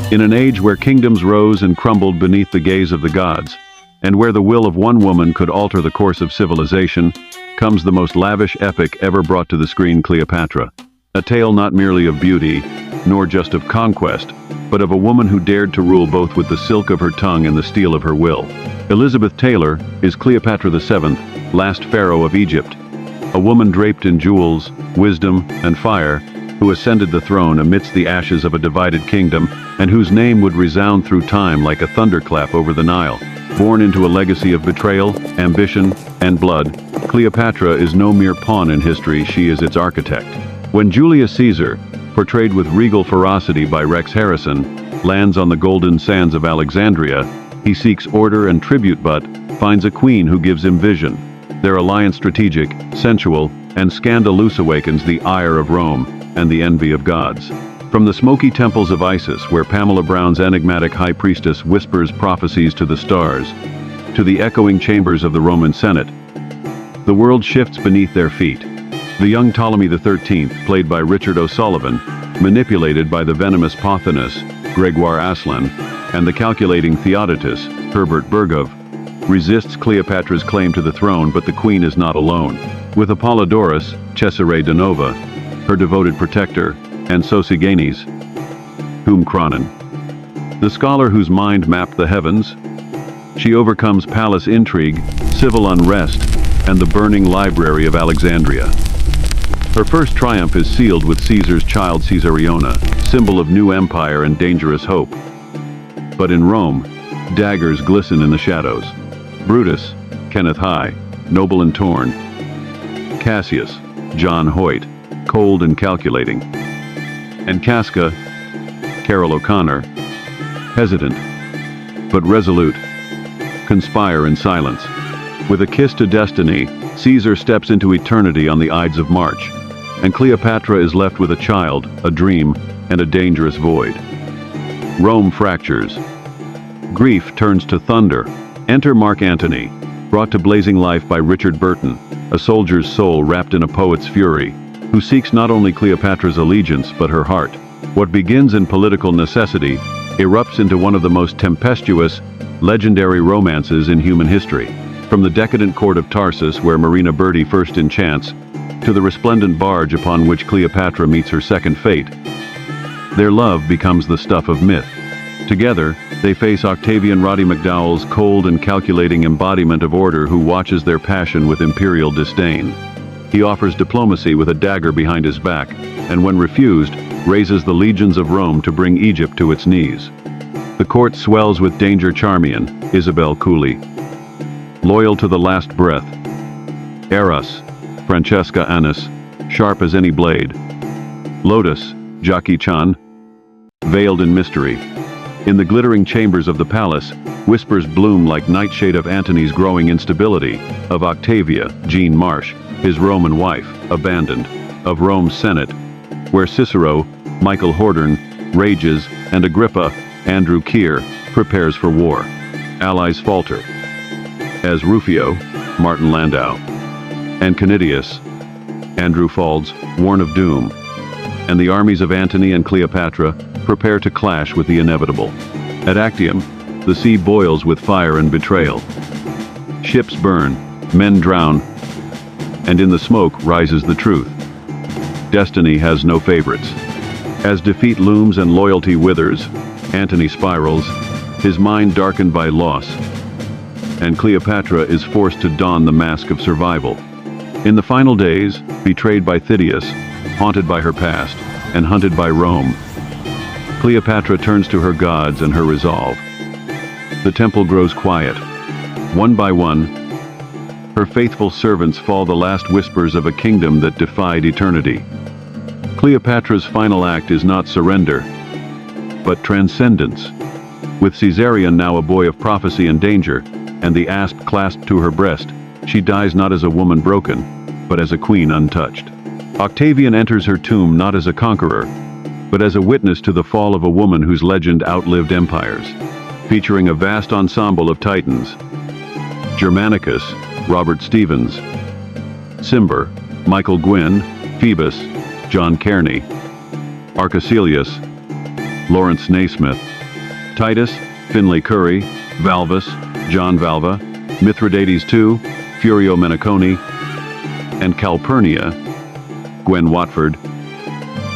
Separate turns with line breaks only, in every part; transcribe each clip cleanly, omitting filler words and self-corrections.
In an age where kingdoms rose and crumbled beneath the gaze of the gods, and where the will of one woman could alter the course of civilization, comes the most lavish epic ever brought to the screen, Cleopatra. A tale not merely of beauty, nor just of conquest, but of a woman who dared to rule both with the silk of her tongue and the steel of her will. Elizabeth Taylor is Cleopatra VII, last pharaoh of Egypt, a woman draped in jewels, wisdom, and fire, who ascended the throne amidst the ashes of a divided kingdom, and whose name would resound through time like a thunderclap over the Nile. Born into a legacy of betrayal, ambition, and blood, Cleopatra is no mere pawn in history, she is its architect. When Julius Caesar, portrayed with regal ferocity by Rex Harrison, lands on the golden sands of Alexandria, he seeks order and tribute but finds a queen who gives him vision. Their alliance strategic, sensual, and scandalous awakens the ire of Rome and the envy of gods. From the smoky temples of Isis, where Pamela Brown's enigmatic high priestess whispers prophecies to the stars, to the echoing chambers of the Roman Senate, the world shifts beneath their feet. The young Ptolemy XIII, played by Richard O'Sullivan, manipulated by the venomous Pothinus, Gregoire Aslan, and the calculating Theodotus, Herbert Burgov, resists Cleopatra's claim to the throne, but the queen is not alone. With Apollodorus, Cesare de Nova, her devoted protector, and Sosigenes, whom Cronin, the scholar whose mind mapped the heavens, she overcomes palace intrigue, civil unrest, and the burning library of Alexandria. Her first triumph is sealed with Caesar's child Caesariona, symbol of new empire and dangerous hope. But in Rome, daggers glisten in the shadows. Brutus, Kenneth High, noble and torn. Cassius, John Hoyt, cold and calculating. And Casca, Carol O'Connor, hesitant, but resolute, conspire in silence. With a kiss to destiny, Caesar steps into eternity on the Ides of March, and Cleopatra is left with a child, a dream, and a dangerous void. Rome fractures. Grief turns to thunder. Enter Mark Antony, brought to blazing life by Richard Burton, a soldier's soul wrapped in a poet's fury, who seeks not only Cleopatra's allegiance but her heart. What begins in political necessity erupts into one of the most tempestuous, legendary romances in human history. From the decadent court of Tarsus, where Marina Berti first enchants, to the resplendent barge upon which Cleopatra meets her second fate, their love becomes the stuff of myth. Together, they face Octavian Roddy McDowell's cold and calculating embodiment of order, who watches their passion with imperial disdain. He offers diplomacy with a dagger behind his back, and when refused, raises the legions of Rome to bring Egypt to its knees. The court swells with Danger Charmian, Isabel Cooley, loyal to the last breath. Eros, Francesca Annis, sharp as any blade. Lotus, Jackie Chan, veiled in mystery. In the glittering chambers of the palace, whispers bloom like nightshade of Antony's growing instability, of Octavia, Jean Marsh, his Roman wife, abandoned, of Rome's Senate, where Cicero, Michael Hordern, rages, and Agrippa, Andrew Keir, prepares for war. Allies falter. As Rufio, Martin Landau, and Canidius, Andrew Faulds, warn of doom, and the armies of Antony and Cleopatra prepare to clash with the inevitable. At Actium, the sea boils with fire and betrayal. Ships burn, men drown, and in the smoke rises the truth. Destiny has no favorites. As defeat looms and loyalty withers, Antony spirals, his mind darkened by loss, and Cleopatra is forced to don the mask of survival. In the final days, betrayed by Theseus, haunted by her past, and hunted by Rome, Cleopatra turns to her gods and her resolve. The temple grows quiet. One by one, her faithful servants fall the last whispers of a kingdom that defied eternity. Cleopatra's final act is not surrender, but transcendence. With Caesarion now a boy of prophecy and danger, and the asp clasped to her breast, she dies not as a woman broken, but as a queen untouched. Octavian enters her tomb not as a conqueror, but as a witness to the fall of a woman whose legend outlived empires. Featuring a vast ensemble of titans: Germanicus, Robert Stevens; Cimber, Michael Gwynn; Phoebus, John Kearney; Arcesilaus, Lawrence Naismith; Titus, Finlay Curry, Valvas, John Valva, Mithridates II, Furio Menaconi, and Calpurnia, Gwen Watford.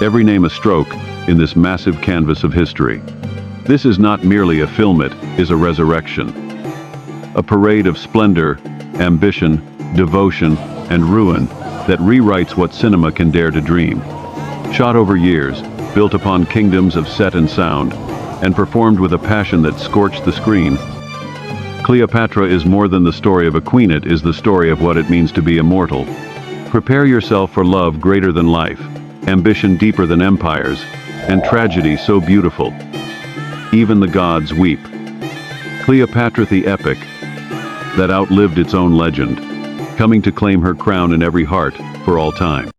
Every name a stroke in this massive canvas of history. This is not merely a film, it is a resurrection. A parade of splendor, ambition, devotion, and ruin that rewrites what cinema can dare to dream. Shot over years, built upon kingdoms of set and sound, and performed with a passion that scorched the screen, Cleopatra is more than the story of a queen, it is the story of what it means to be immortal. Prepare yourself for love greater than life, ambition deeper than empires, and tragedy so beautiful even the gods weep. Cleopatra the epic that outlived its own legend, coming to claim her crown in every heart for all time.